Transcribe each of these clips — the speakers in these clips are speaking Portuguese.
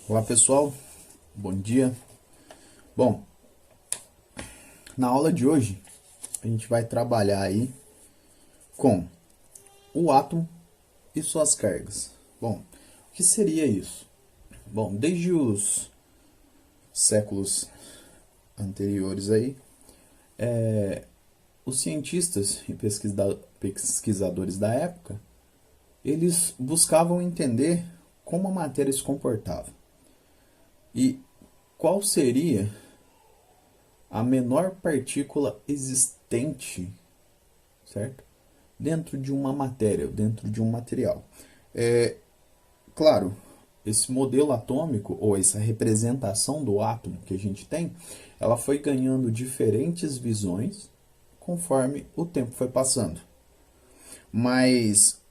Olá pessoal, bom dia. Bom, na aula de hoje a gente vai trabalhar aí com o átomo e suas cargas. Bom, o que seria isso? Bom, desde os séculos anteriores aí, os cientistas e pesquisadores da época, eles buscavam entender como a matéria se comportava e qual seria a menor partícula existente, certo? Dentro de uma matéria, dentro de um material. Claro, esse modelo atômico, ou essa representação do átomo que a gente tem, ela foi ganhando diferentes visões conforme o tempo foi passando. Mas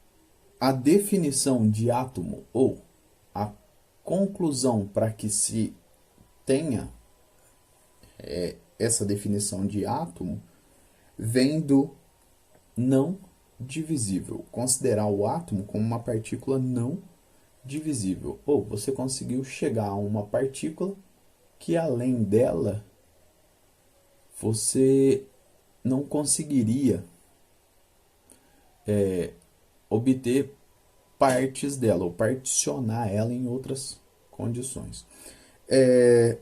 a definição de átomo, ou a conclusão para que se tenha essa definição de átomo, vem do não divisível. Considerar o átomo como uma partícula não divisível. Ou você conseguiu chegar a uma partícula que além dela você não conseguiria obter partes dela ou particionar ela em outras condições. É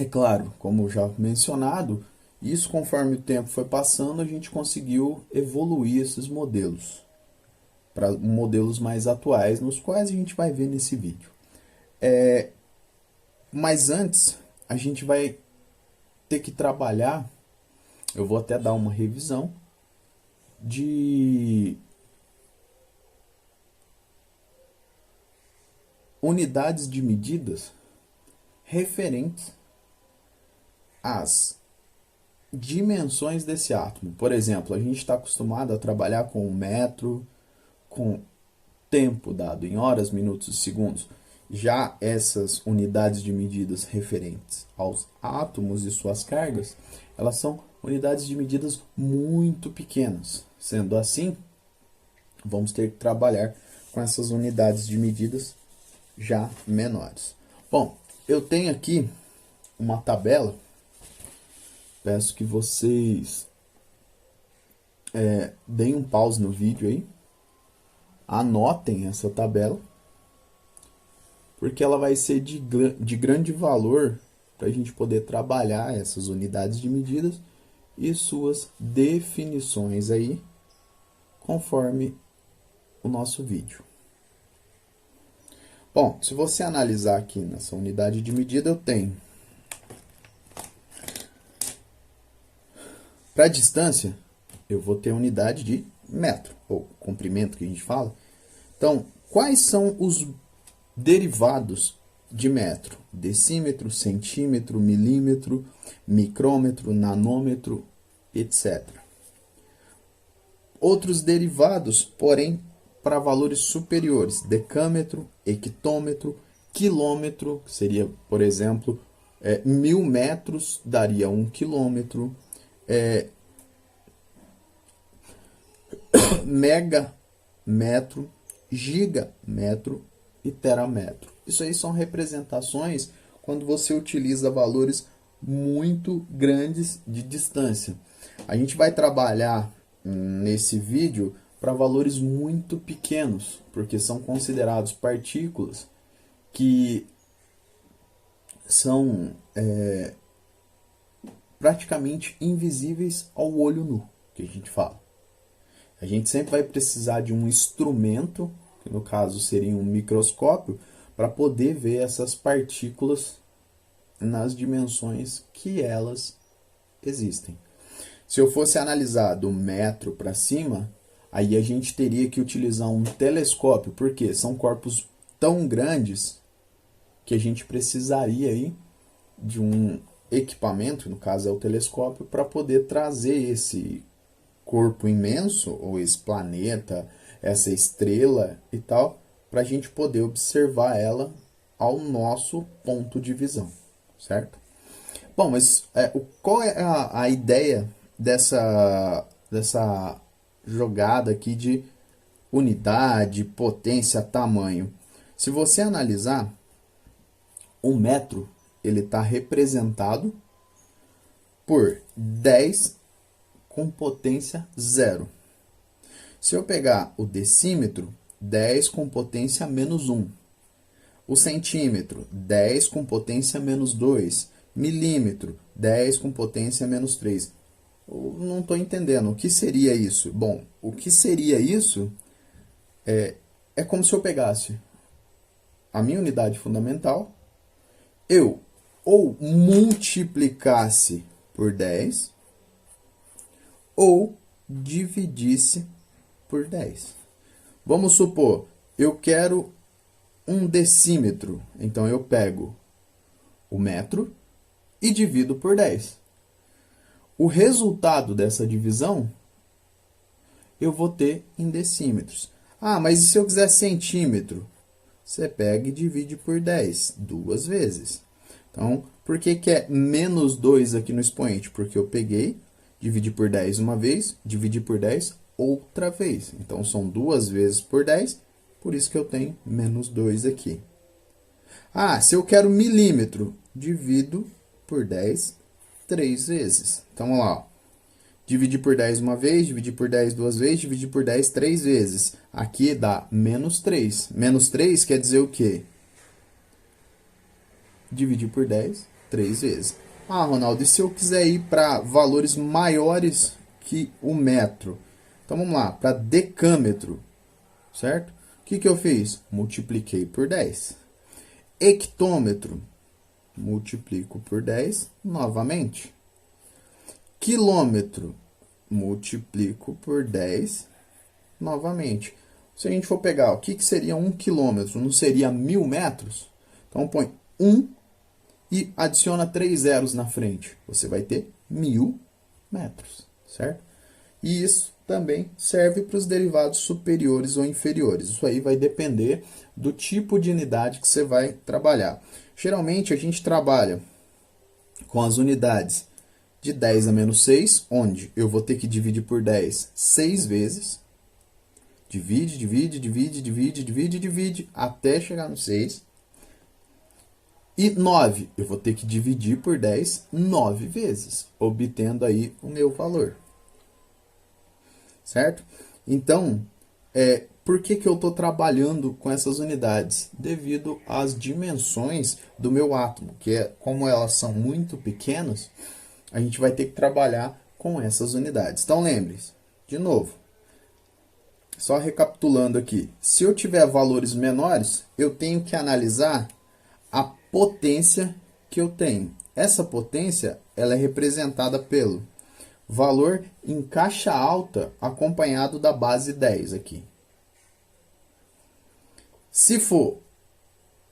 claro, como já mencionado, isso conforme o tempo foi passando, a gente conseguiu evoluir esses modelos para modelos mais atuais, nos quais a gente vai ver nesse vídeo. Mas antes, a gente vai ter que trabalhar, eu vou até dar uma revisão, de unidades de medidas referentes às dimensões desse átomo. Por exemplo, a gente está acostumado a trabalhar com o metro, com tempo dado em horas, minutos e segundos. Já essas unidades de medidas referentes aos átomos e suas cargas, elas são unidades de medidas muito pequenas. Sendo assim, vamos ter que trabalhar com essas unidades de medidas já menores. Bom, eu tenho aqui uma tabela. Peço que vocês deem um pause no vídeo aí, anotem essa tabela, porque ela vai ser de grande valor para a gente poder trabalhar essas unidades de medidas e suas definições aí, conforme o nosso vídeo. Bom, se você analisar aqui nessa unidade de medida, eu tenho para a distância, eu vou ter unidade de metro, ou comprimento que a gente fala. Então, quais são os derivados de metro? Decímetro, centímetro, milímetro, micrômetro, nanômetro, etc. Outros derivados, porém, para valores superiores: decâmetro, hectômetro, quilômetro, que seria, por exemplo, 1000 metros daria 1 quilômetro, megametro, gigametro e terametro. Isso aí são representações quando você utiliza valores muito grandes de distância. A gente vai trabalhar nesse vídeo para valores muito pequenos, porque são considerados partículas que são praticamente invisíveis ao olho nu, que a gente fala. A gente sempre vai precisar de um instrumento, que no caso seria um microscópio, para poder ver essas partículas nas dimensões que elas existem. Se eu fosse analisar do metro para cima, aí a gente teria que utilizar um telescópio, porque são corpos tão grandes que a gente precisaria aí de um equipamento, no caso é o telescópio, para poder trazer esse corpo imenso, ou esse planeta, essa estrela e tal, para a gente poder observar ela ao nosso ponto de visão, certo? Bom, mas qual é a ideia dessa jogada aqui de unidade, potência, tamanho? Se você analisar, O metro ele está representado por 10 com potência 0. Se eu pegar o decímetro, 10 com potência menos 1. O centímetro, 10 com potência menos 2. Milímetro, 10 com potência menos 3. Eu não estou entendendo. O que seria isso? Bom, o que seria isso é como se eu pegasse a minha unidade fundamental, eu ou multiplicasse por 10 ou dividisse por 10. Vamos supor, eu quero um decímetro, então eu pego o metro e divido por 10. O resultado dessa divisão eu vou ter em decímetros. Ah, mas e se eu quiser centímetro? Você pega e divide por 10, duas vezes. Então, por que que é menos 2 aqui no expoente? Porque eu peguei, dividi por 10 uma vez, dividi por 10 outra vez. Então, são duas vezes por 10, por isso que eu tenho menos 2 aqui. Ah, se eu quero milímetro, divido por 10 três vezes. Então, vamos lá. Ó. Dividir por 10 uma vez, dividir por 10 duas vezes, dividir por 10 três vezes. Aqui dá menos 3. Menos 3 quer dizer o quê? Dividir por 10 três vezes. Ah, Ronaldo, e se eu quiser ir para valores maiores que o metro? Então, vamos lá, para decâmetro, certo? O que que eu fiz? Multipliquei por 10. Hectômetro, multiplico por 10 novamente. Quilômetro, multiplico por 10 novamente. Se a gente for pegar, o que que seria 1 quilômetro? Não seria 1000 metros? Então, põe 1 e adiciona 3 zeros na frente. Você vai ter 1000 metros, certo? E isso também serve para os derivados superiores ou inferiores. Isso aí vai depender do tipo de unidade que você vai trabalhar. Geralmente, a gente trabalha com as unidades de 10 a menos 6, onde eu vou ter que dividir por 10 6 vezes. Divide, divide, divide, divide, divide, divide, até chegar no 6. E 9, eu vou ter que dividir por 10 9 vezes, obtendo aí o meu valor. Certo? Então, por que que eu estou trabalhando com essas unidades? Devido às dimensões do meu átomo, que como elas são muito pequenas, a gente vai ter que trabalhar com essas unidades. Então, lembre-se, de novo, só recapitulando aqui, se eu tiver valores menores, eu tenho que analisar a potência que eu tenho. Essa potência ela é representada pelo valor em caixa alta acompanhado da base 10 aqui. Se for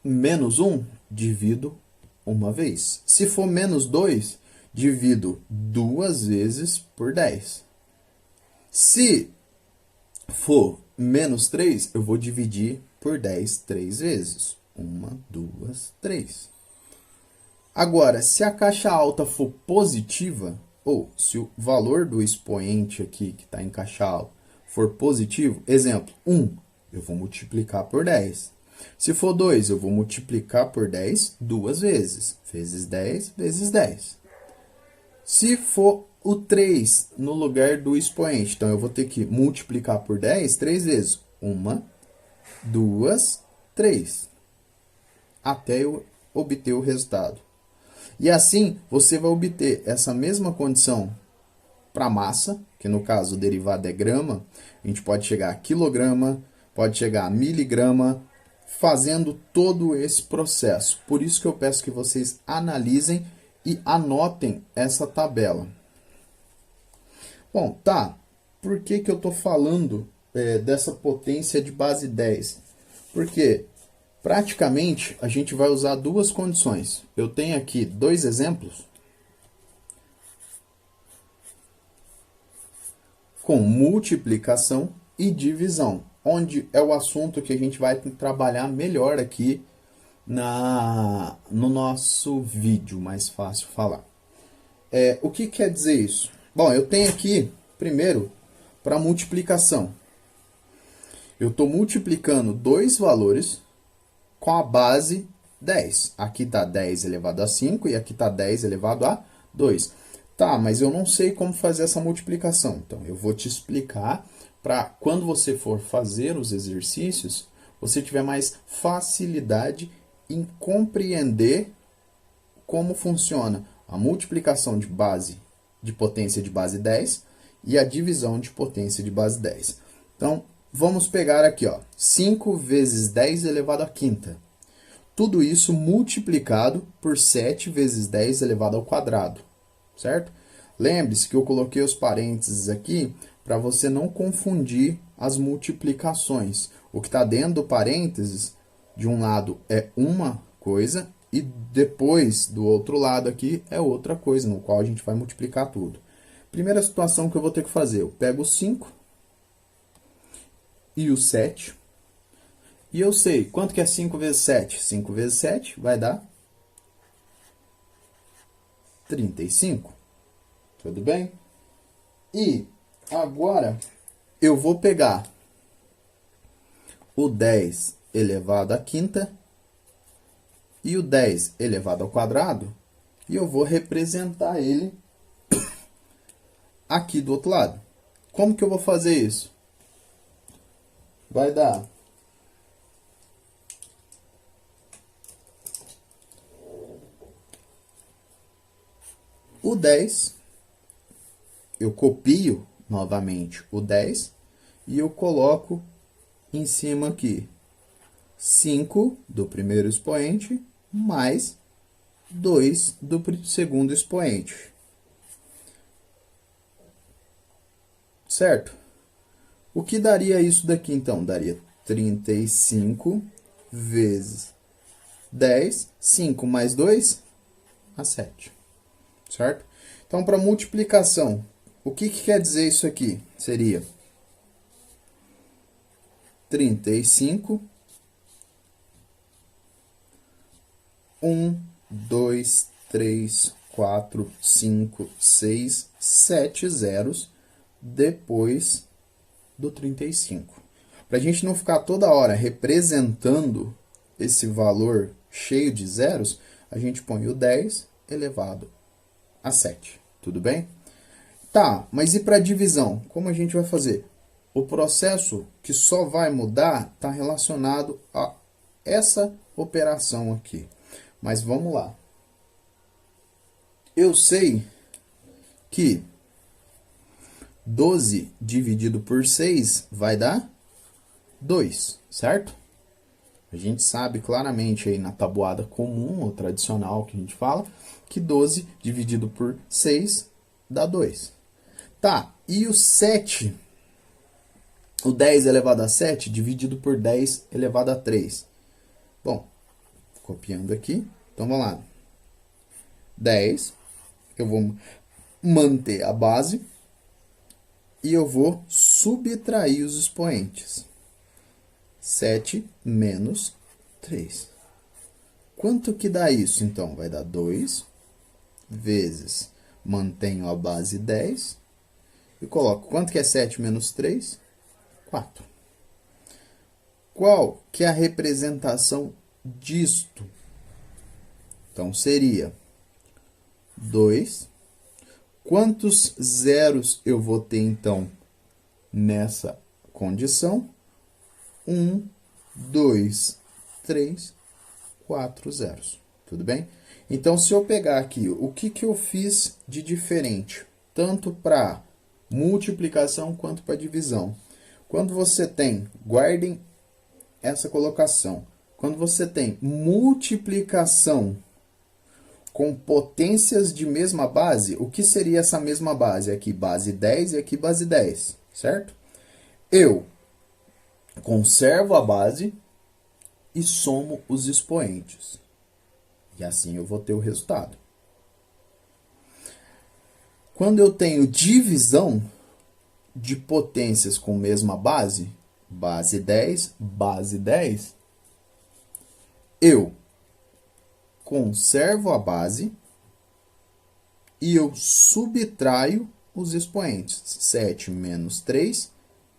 menos 1, divido uma vez. Se for menos 2, divido duas vezes por 10. Se for menos 3, eu vou dividir por 10 três vezes. 1, 2, 3. Agora, se a caixa alta for positiva, ou se o valor do expoente aqui, que está em caixa alta, for positivo, exemplo, 1, eu vou multiplicar por 10. Se for 2, eu vou multiplicar por 10 duas vezes, vezes 10, vezes 10. Se for o 3 no lugar do expoente, então eu vou ter que multiplicar por 10 três vezes. 1, 2, 3. Até eu obter o resultado. E assim, você vai obter essa mesma condição para massa, que no caso o derivado é grama. A gente pode chegar a quilograma, pode chegar a miligrama, fazendo todo esse processo. Por isso que eu peço que vocês analisem e anotem essa tabela. Bom, tá. Por que que eu estou falando dessa potência de base 10? Porque praticamente a gente vai usar duas condições. Eu tenho aqui dois exemplos com multiplicação e divisão, onde é o assunto que a gente vai trabalhar melhor aqui no nosso vídeo, mais fácil falar. O que quer dizer isso? Bom, eu tenho aqui, primeiro, para multiplicação. Eu estou multiplicando dois valores com a base 10. Aqui está 10 elevado a 5 e aqui está 10 elevado a 2. Tá, mas eu não sei como fazer essa multiplicação. Então, eu vou te explicar para quando você for fazer os exercícios, você tiver mais facilidade em compreender como funciona a multiplicação de base de potência de base 10 e a divisão de potência de base 10. Então, vamos pegar aqui, ó, 5 vezes 10 elevado à quinta. Tudo isso multiplicado por 7 vezes 10 elevado ao quadrado, certo? Lembre-se que eu coloquei os parênteses aqui para você não confundir as multiplicações. O que está dentro do parênteses, de um lado é uma coisa e depois do outro lado aqui é outra coisa, no qual a gente vai multiplicar tudo. Primeira situação que eu vou ter que fazer, eu pego o 5 e o 7. E eu sei, quanto que é 5 vezes 7? 5 vezes 7 vai dar 35. Tudo bem? E agora eu vou pegar o 10 elevado à quinta e o 10 elevado ao quadrado e eu vou representar ele aqui do outro lado. Como que eu vou fazer isso? Vai dar o 10, eu copio novamente o 10 e eu coloco em cima aqui 5 do primeiro expoente mais 2 do segundo expoente. Certo? O que daria isso daqui, então? Daria 35 vezes 10, 5 mais 2, a 7. Certo? Então, para multiplicação, o que quer dizer isso aqui? Seria 35, 1, 2, 3, 4, 5, 6, 7 zeros depois do 35. Para a gente não ficar toda hora representando esse valor cheio de zeros, a gente põe o 10 elevado a 7. Tudo bem? Tá, mas e para divisão? Como a gente vai fazer? O processo que só vai mudar está relacionado a essa operação aqui. Mas vamos lá. Eu sei que 12 dividido por 6 vai dar 2, certo? A gente sabe claramente aí na tabuada comum ou tradicional que a gente fala, que 12 dividido por 6 dá 2. Tá, e o 7, o 10 elevado a 7 dividido por 10 elevado a 3. Bom, copiando aqui, então vamos lá. 10, eu vou manter a base e eu vou subtrair os expoentes. 7 menos 3. Quanto que dá isso, então? Vai dar 2 vezes, mantenho a base 10, e coloco, quanto que é 7 menos 3? 4. Qual que é a representação disto? Então, seria 2. Quantos zeros eu vou ter, então, nessa condição? 1, 2, 3, 4 zeros. Tudo bem? Então, se eu pegar aqui, o que eu fiz de diferente? Tanto para multiplicação quanto para divisão. Quando você tem, guardem essa colocação. Quando você tem multiplicação com potências de mesma base, o que seria essa mesma base? Aqui base 10 e aqui base 10, certo? Eu conservo a base e somo os expoentes. E assim eu vou ter o resultado. Quando eu tenho divisão de potências com mesma base, base 10, eu conservo a base e eu subtraio os expoentes. 7 menos 3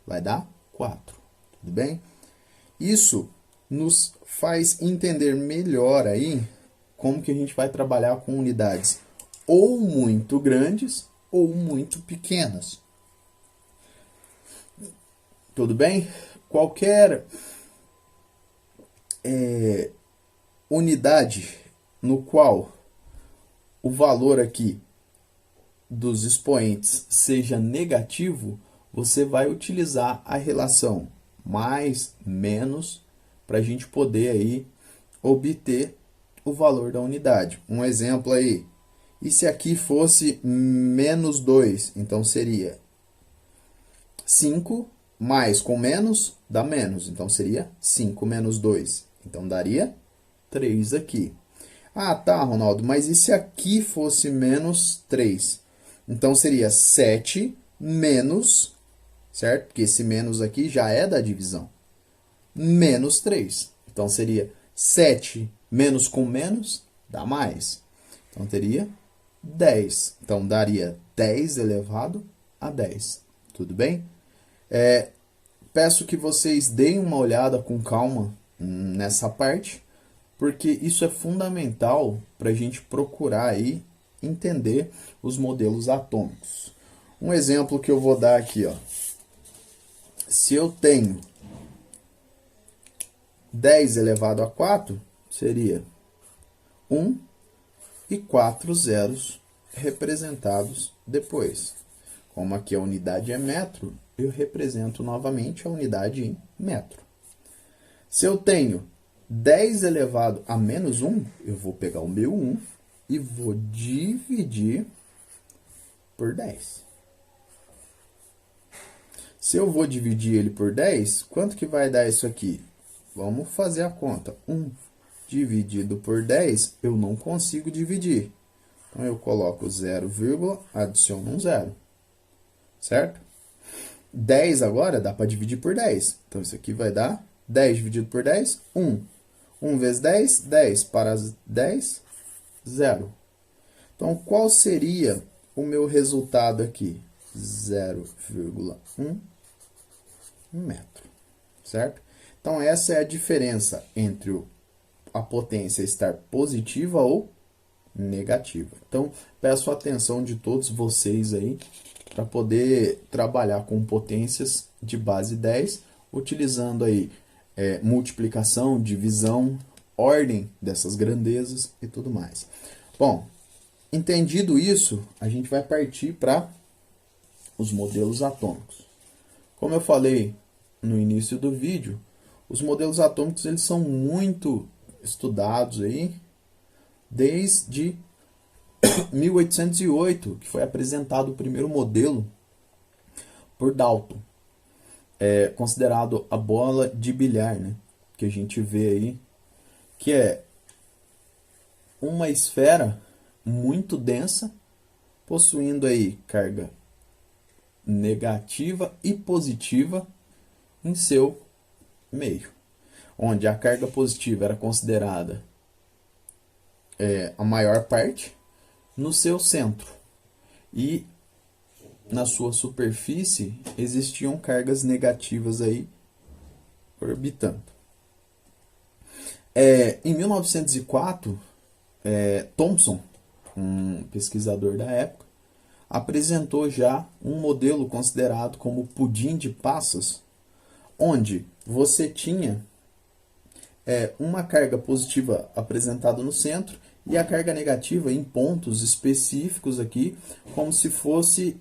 vai dar 4. Tudo bem? Isso nos faz entender melhor aí como que a gente vai trabalhar com unidades ou muito grandes ou muito pequenas. Tudo bem? Qualquer unidade no qual o valor aqui dos expoentes seja negativo, você vai utilizar a relação mais, menos, para a gente poder aí obter o valor da unidade. Um exemplo aí, e se aqui fosse menos 2, então seria 5 mais com menos dá menos, então seria 5 menos 2, então daria 3 aqui. Ah, tá, Ronaldo, mas e se aqui fosse menos 3? Então seria 7 menos, certo? Porque esse menos aqui já é da divisão. Menos 3. Então seria 7 menos com menos, dá mais. Então teria 10. Então daria 10 elevado a 10. Tudo bem? Peço que vocês deem uma olhada com calma nessa parte, porque isso é fundamental para a gente procurar aí entender os modelos atômicos. Um exemplo que eu vou dar aqui, ó. Se eu tenho 10 elevado a 4, seria 1 e 4 zeros representados depois. Como aqui a unidade é metro, eu represento novamente a unidade em metro. Se eu tenho 10 elevado a menos 1, eu vou pegar o meu 1 e vou dividir por 10. Se eu vou dividir ele por 10, quanto que vai dar isso aqui? Vamos fazer a conta. 1 dividido por 10, eu não consigo dividir. Então, eu coloco 0, adiciono um 0. Certo? 10 agora dá para dividir por 10. Então, isso aqui vai dar 10 dividido por 10, 1. 1 vezes 10, 10. Para 10, 0. Então, qual seria o meu resultado aqui? 0,1 metro. Certo? Então, essa é a diferença entre a potência estar positiva ou negativa. Então, peço a atenção de todos vocês aí para poder trabalhar com potências de base 10, utilizando aí multiplicação, divisão, ordem dessas grandezas e tudo mais. Bom, entendido isso, a gente vai partir para os modelos atômicos. Como eu falei no início do vídeo, os modelos atômicos eles são muito estudados aí desde 1808, que foi apresentado o primeiro modelo por Dalton. É considerado a bola de bilhar, né? Que a gente vê aí, que é uma esfera muito densa, possuindo aí carga negativa e positiva em seu meio, onde a carga positiva era considerada a maior parte no seu centro e na sua superfície existiam cargas negativas aí orbitando. Em 1904, Thomson, um pesquisador da época, apresentou já um modelo considerado como pudim de passas, onde você tinha uma carga positiva apresentada no centro e a carga negativa em pontos específicos aqui, como se fosse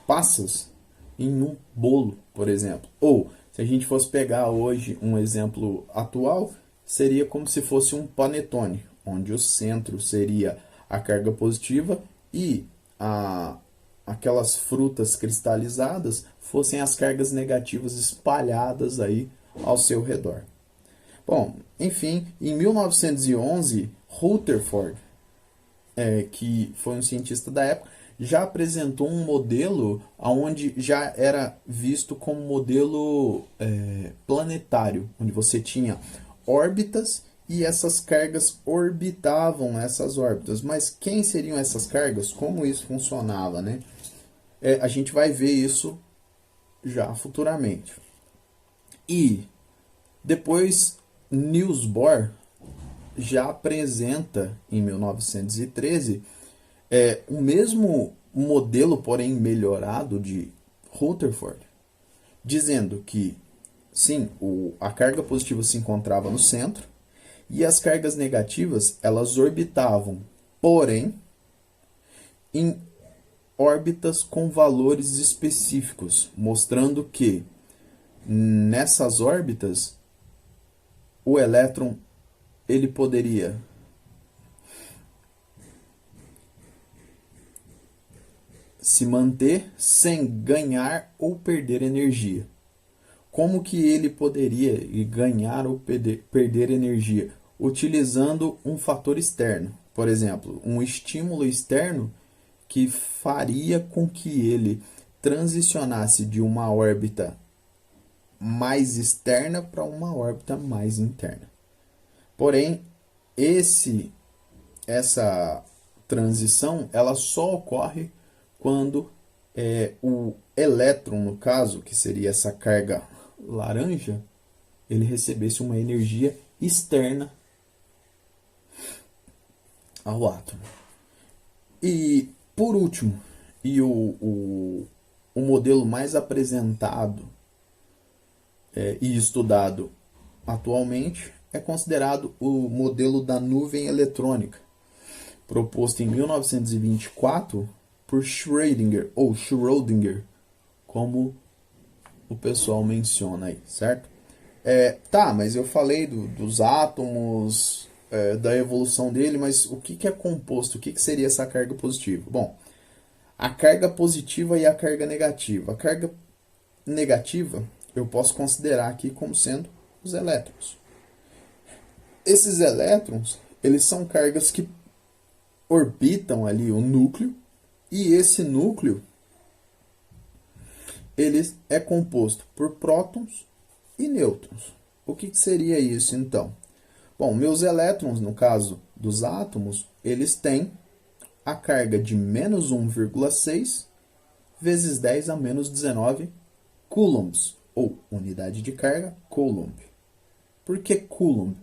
passas em um bolo, por exemplo. Ou, se a gente fosse pegar hoje um exemplo atual, seria como se fosse um panetone, onde o centro seria a carga positiva e aquelas frutas cristalizadas fossem as cargas negativas espalhadas aí ao seu redor. Bom, enfim, em 1911, Rutherford, que foi um cientista da época, já apresentou um modelo onde já era visto como modelo planetário, onde você tinha órbitas e essas cargas orbitavam essas órbitas. Mas quem seriam essas cargas? Como isso funcionava, né? A gente vai ver isso já futuramente. E Depois, Niels Bohr já apresenta, em 1913, o mesmo modelo, porém melhorado, de Rutherford, dizendo que, sim, a carga positiva se encontrava no centro e as cargas negativas elas orbitavam, porém, em órbitas com valores específicos, mostrando que nessas órbitas o elétron ele poderia se manter sem ganhar ou perder energia. Como que ele poderia ganhar ou perder energia? Utilizando um fator externo. Por exemplo, um estímulo externo que faria com que ele transicionasse de uma órbita mais externa para uma órbita mais interna. Porém, essa transição ela só ocorre quando o elétron, no caso, que seria essa carga laranja, ele recebesse uma energia externa ao átomo. E, por último, e o modelo mais apresentado e estudado atualmente é considerado o modelo da nuvem eletrônica, proposto em 1924 por Schrödinger, ou Schrödinger, como o pessoal menciona aí, certo? Tá, mas eu falei dos átomos, da evolução dele, mas o que é composto? O que seria essa carga positiva? Bom, a carga positiva e a carga negativa. A carga negativa eu posso considerar aqui como sendo os elétrons. Esses elétrons, eles são cargas que orbitam ali o núcleo, e esse núcleo ele é composto por prótons e nêutrons. O que seria isso então? Bom, meus elétrons, no caso dos átomos, eles têm a carga de menos 1,6 vezes 10 a menos 19 coulombs, ou unidade de carga, coulomb. Por que coulomb?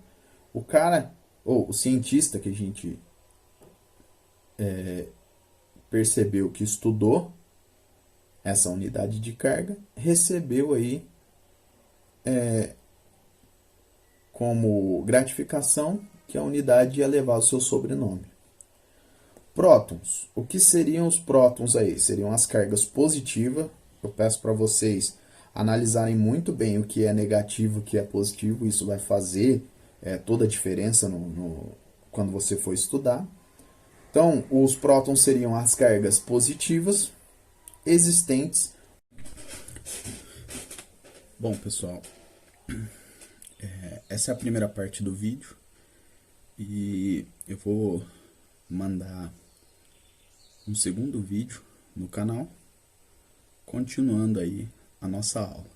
O cara, ou o cientista que a gente percebeu que estudou essa unidade de carga, recebeu aí como gratificação que a unidade ia levar o seu sobrenome. Prótons. O que seriam os prótons aí? Seriam as cargas positivas. Eu peço para vocês analisarem muito bem o que é negativo e o que é positivo. Isso vai fazer toda a diferença quando você for estudar. Então, os prótons seriam as cargas positivas existentes. Bom, pessoal, essa é a primeira parte do vídeo e eu vou mandar um segundo vídeo no canal, continuando aí a nossa aula.